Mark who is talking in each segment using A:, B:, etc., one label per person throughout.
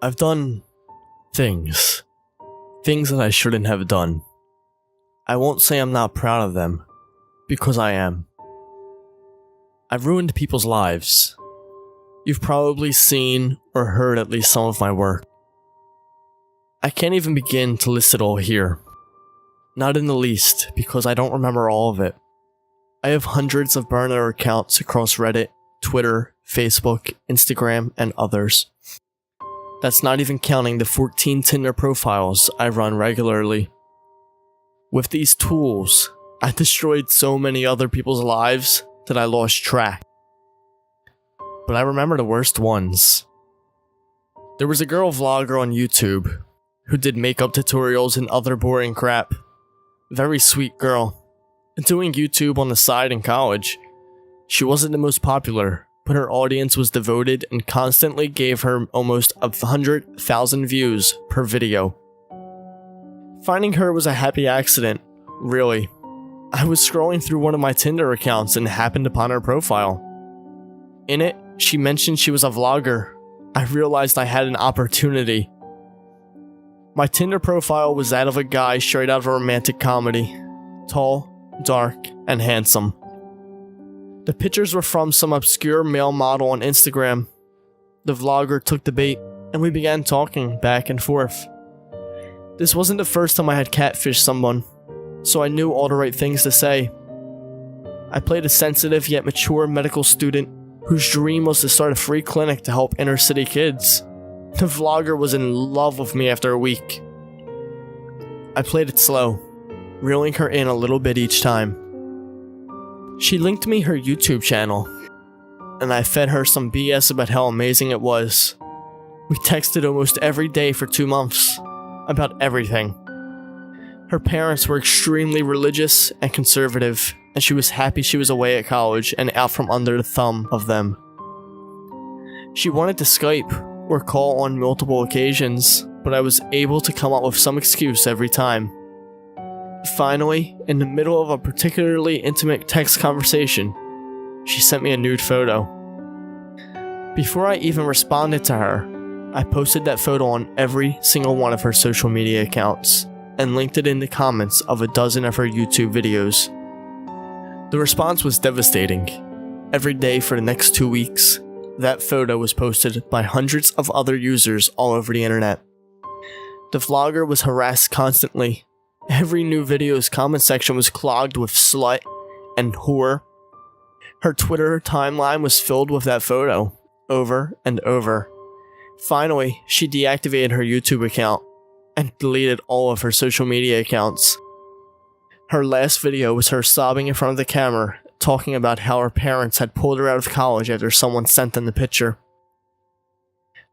A: I've done things. Things that I shouldn't have done. I won't say I'm not proud of them, because I am. I've ruined people's lives. You've probably seen or heard at least some of my work. I can't even begin to list it all here. Not in the least, because I don't remember all of it. I have hundreds of burner accounts across Reddit, Twitter, Facebook, Instagram, and others. That's not even counting the 14 Tinder profiles I run regularly. With these tools, I destroyed so many other people's lives that I lost track. But I remember the worst ones. There was a girl vlogger on YouTube who did makeup tutorials and other boring crap. Very sweet girl. Doing YouTube on the side in college. She wasn't the most popular, but her audience was devoted and constantly gave her almost 100,000 views per video. Finding her was a happy accident, really. I was scrolling through one of my Tinder accounts and happened upon her profile. In it, she mentioned she was a vlogger. I realized I had an opportunity. My Tinder profile was that of a guy straight out of a romantic comedy. Tall, dark, and handsome. The pictures were from some obscure male model on Instagram. The vlogger took the bait, and we began talking back and forth. This wasn't the first time I had catfished someone, so I knew all the right things to say. I played a sensitive yet mature medical student whose dream was to start a free clinic to help inner city kids. The vlogger was in love with me after a week. I played it slow, reeling her in a little bit each time. She linked me her YouTube channel, and I fed her some BS about how amazing it was. We texted almost every day for 2 months, about everything. Her parents were extremely religious and conservative, and she was happy she was away at college and out from under the thumb of them. She wanted to Skype or call on multiple occasions, but I was able to come up with some excuse every time. Finally, in the middle of a particularly intimate text conversation, she sent me a nude photo. Before I even responded to her, I posted that photo on every single one of her social media accounts and linked it in the comments of a dozen of her YouTube videos. The response was devastating. Every day for the next 2 weeks, that photo was posted by hundreds of other users all over the internet. The vlogger was harassed constantly. Every new video's comment section was clogged with slut and whore. Her Twitter timeline was filled with that photo, over and over. Finally, she deactivated her YouTube account and deleted all of her social media accounts. Her last video was her sobbing in front of the camera, talking about how her parents had pulled her out of college after someone sent them the picture.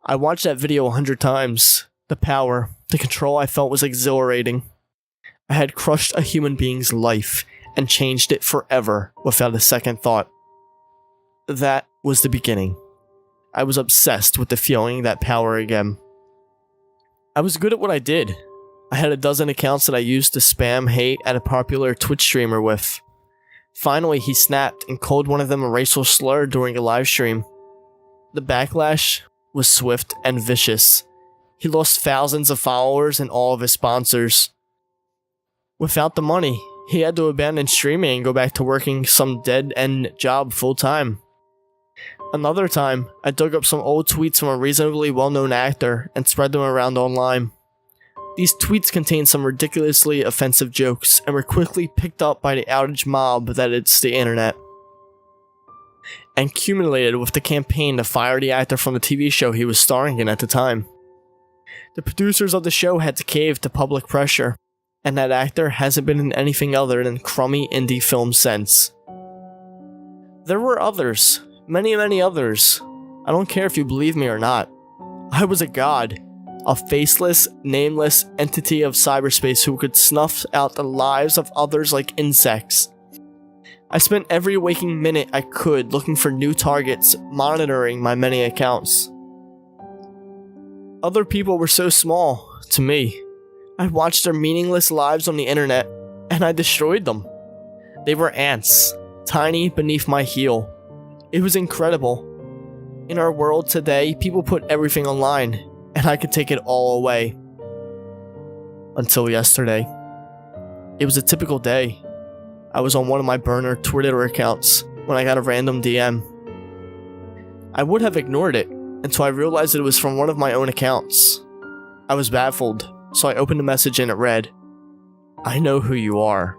A: I watched that video 100 times. The power, the control I felt was exhilarating. I had crushed a human being's life and changed it forever without a second thought. That was the beginning. I was obsessed with the feeling that power again. I was good at what I did. I had a dozen accounts that I used to spam hate at a popular Twitch streamer with. Finally, he snapped and called one of them a racial slur during a live stream. The backlash was swift and vicious. He lost thousands of followers and all of his sponsors. Without the money, he had to abandon streaming and go back to working some dead-end job full-time. Another time, I dug up some old tweets from a reasonably well-known actor and spread them around online. These tweets contained some ridiculously offensive jokes and were quickly picked up by the outrage mob that is the internet, and accumulated with the campaign to fire the actor from the TV show he was starring in at the time. The producers of the show had to cave to public pressure, and that actor hasn't been in anything other than crummy indie films since. There were others, many others. I don't care if you believe me or not. I was a god, a faceless, nameless entity of cyberspace who could snuff out the lives of others like insects. I spent every waking minute I could looking for new targets, monitoring my many accounts. Other people were so small, to me. I watched their meaningless lives on the internet, and I destroyed them. They were ants, tiny beneath my heel. It was incredible. In our world today, people put everything online. and I could take it all away. Until yesterday. It was a typical day. I was on one of my burner Twitter accounts when I got a random DM. I would have ignored it until I realized that it was from one of my own accounts. I was baffled, so I opened the message and it read, "I know who you are."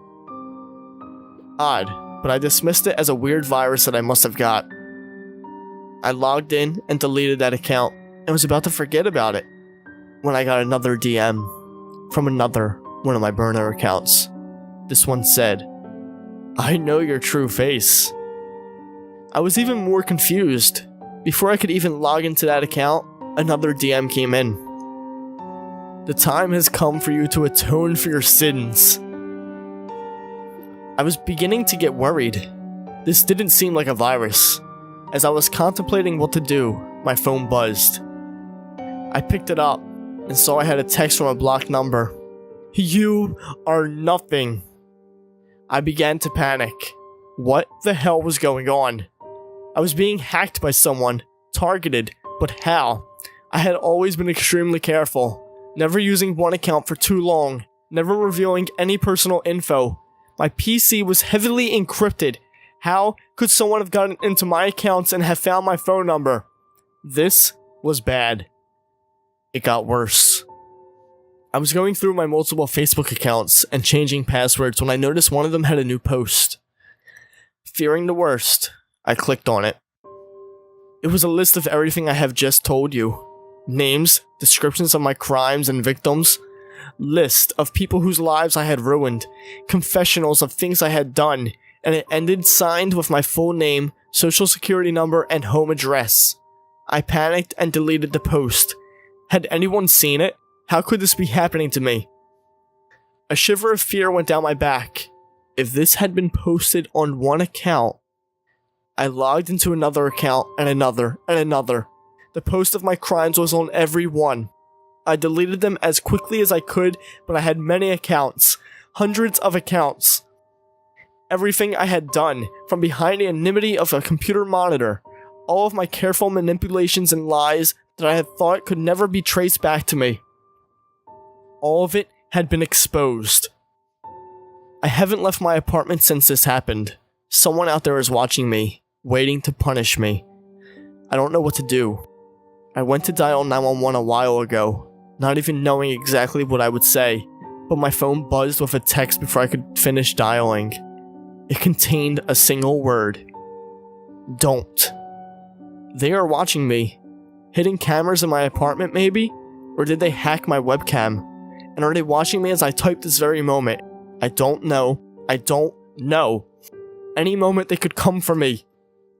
A: Odd, but I dismissed it as a weird virus that I must have got. I logged in and deleted that account and was about to forget about it when I got another DM from another one of my burner accounts. This one said, "I know your true face." I was even more confused. Before I could even log into that account, another DM came in. "The time has come for you to atone for your sins." I was beginning to get worried. This didn't seem like a virus. As I was contemplating what to do, my phone buzzed. I picked it up and saw I had a text from a blocked number. "You are nothing." I began to panic. What the hell was going on? I was being hacked by someone, targeted, but how? I had always been extremely careful, never using one account for too long, never revealing any personal info. My PC was heavily encrypted. How could someone have gotten into my accounts and have found my phone number? This was bad. It got worse. I was going through my multiple Facebook accounts and changing passwords when I noticed one of them had a new post. Fearing the worst, I clicked on it. It was a list of everything I have just told you. Names, descriptions of my crimes and victims, list of people whose lives I had ruined, confessionals of things I had done, and it ended signed with my full name, social security number, and home address. I panicked and deleted the post. Had anyone seen it? How could this be happening to me? A shiver of fear went down my back. If this had been posted on one account, I logged into another account and another and another. The post of my crimes was on every one. I deleted them as quickly as I could, but I had many accounts, hundreds of accounts. Everything I had done, from behind the anonymity of a computer monitor, all of my careful manipulations and lies that I had thought could never be traced back to me. All of it had been exposed. I haven't left my apartment since this happened. Someone out there is watching me, waiting to punish me. I don't know what to do. I went to dial 911 a while ago, not even knowing exactly what I would say, but my phone buzzed with a text before I could finish dialing. It contained a single word. Don't. They are watching me. Hidden cameras in my apartment, maybe? Or did they hack my webcam? And are they watching me as I type this very moment? I don't know. I don't know. Any moment they could come for me.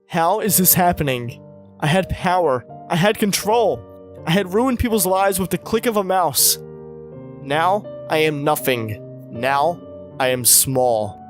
A: How is this happening? I had power. I had control. I had ruined people's lives with the click of a mouse. Now, I am nothing. Now, I am small.